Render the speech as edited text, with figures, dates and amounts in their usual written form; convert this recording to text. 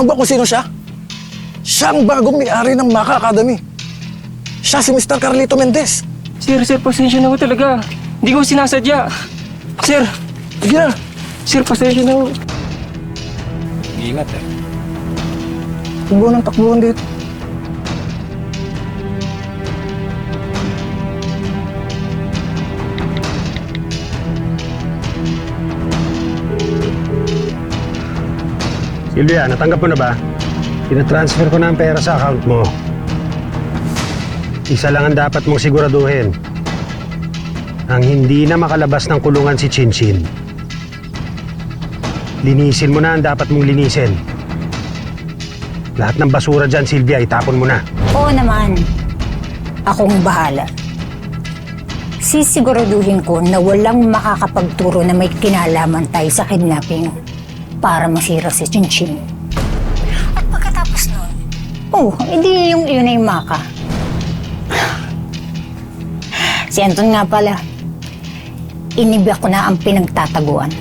Alam mo ba kung sino siya? Siya ang bagong may-ari ng Maka Academy. Siya si Mr. Carlito Mendez. Sir, pasensya na ho talaga. Hindi ko sinasadya. Sir, Sige na. sir, pasensya na ho. Ingat eh. Takbo ng takbuhan dito. Silvia, natanggap mo na ba? Tinatransfer ko na ang pera sa account mo. Isa lang ang dapat mong siguraduhin. Ang hindi na makalabas ng kulungan si Chinchin. Linisin mo na ang dapat mong linisin. Lahat ng basura dyan, Silvia, itapon mo na. Oo naman. Akong bahala. Sisiguraduhin ko na walang makakapagturo na may kinalaman tayo sa kidnapping para masira si Chinchin. At pagkatapos nun, edi yun na yung Maka. Si Anton nga pala, inibyak ko na ang pinagtataguan.